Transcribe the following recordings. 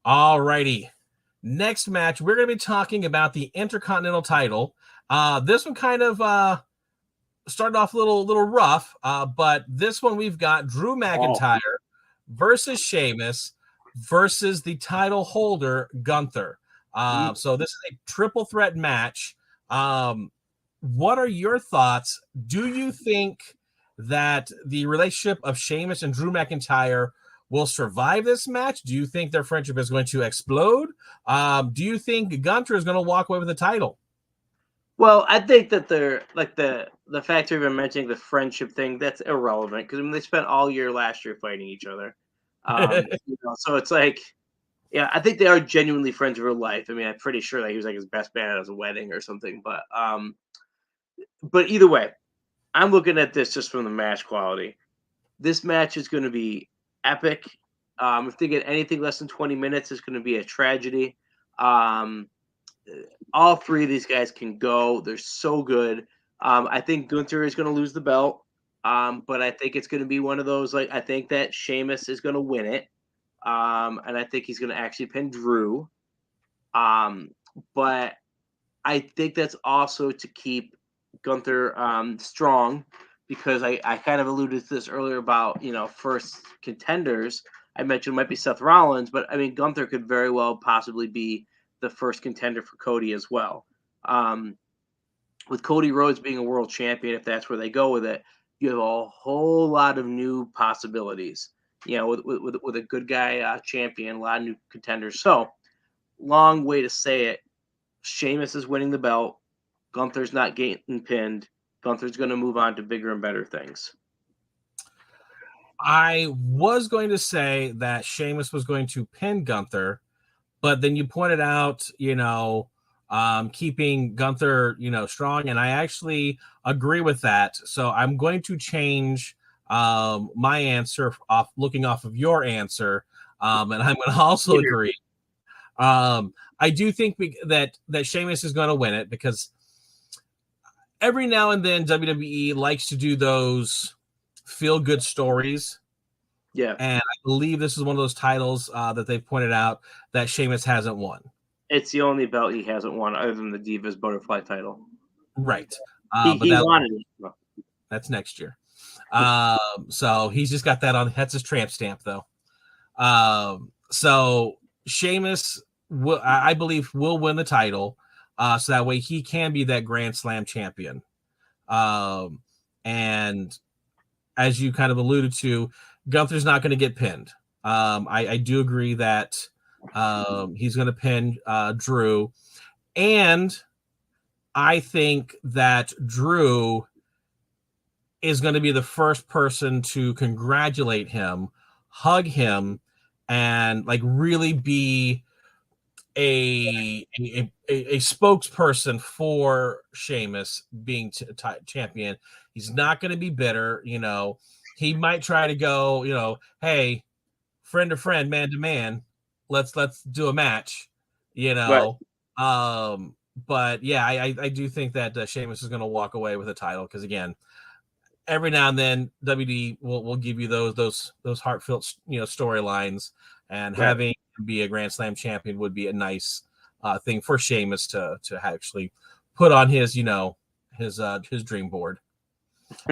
All righty. Next match, we're going to be talking about the Intercontinental title. This one kind of started off a little rough, but this one we've got Drew McIntyre versus Sheamus versus the title holder, Gunther. So this is a triple threat match. What are your thoughts? Do you think that the relationship of Sheamus and Drew McIntyre will survive this match? Do you think their friendship is going to explode? Do you think Gunther is going to walk away with the title? Well, I think that they're like the fact you've been mentioning the friendship thing, that's irrelevant because they spent all year last year fighting each other. So it's like, yeah, I think they are genuinely friends in real life. I mean, I'm pretty sure that he was like his best man at his wedding or something. But either way, I'm looking at this just from the match quality. This match is going to be epic. If they get anything less than 20 minutes, it's going to be a tragedy. All three of these guys can go. They're so good. I think Gunther is going to lose the belt, but I think it's going to be one of those, like, I think that Sheamus is going to win it, and I think he's going to actually pin Drew. But I think that's also to keep Gunther strong, because I kind of alluded to this earlier about, first contenders. I mentioned it might be Seth Rollins, but I mean, Gunther could very well possibly be the first contender for Cody as well. With Cody Rhodes being a world champion, if that's where they go with it, you have a whole lot of new possibilities. With a good guy champion, a lot of new contenders. So, long way to say it. Sheamus is winning the belt. Gunther's not getting pinned. Gunther's going to move on to bigger and better things. I was going to say that Sheamus was going to pin Gunther, but then you pointed out, keeping Gunther, strong, and I actually agree with that. So I'm going to change my answer looking off of your answer, and I'm going to also agree. I do think that Sheamus is going to win it, because every now and then WWE likes to do those feel-good stories. Yeah. And I believe this is one of those titles that they've pointed out that Sheamus hasn't won. It's the only belt he hasn't won other than the Divas Butterfly title. Right. He wanted it. That's next year. So he's just got that on. That's his tramp stamp, though. So Sheamus, I believe, will win the title. So that way he can be that Grand Slam champion. And as you kind of alluded to, Gunther's not going to get pinned. I do agree that he's going to pin Drew. And I think that Drew is going to be the first person to congratulate him, hug him, and like really be a spokesperson for Sheamus being champion. He's not going to be bitter. He might try to go, hey, friend to friend, man to man, let's do a match, Right. But yeah, I do think that Sheamus is going to walk away with a title, because again, every now and then WWE will give you those heartfelt storylines, and having him be a Grand Slam champion would be a nice thing for Sheamus to actually put on his his dream board.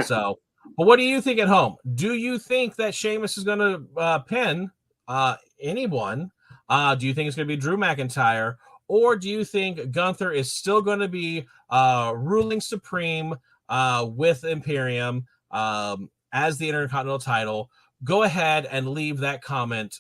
So, but what do you think at home? Do you think that Sheamus is going to pin anyone? Do you think it's going to be Drew McIntyre, or do you think Gunther is still going to be ruling supreme with Imperium as the Intercontinental title? Go ahead and leave that comment down.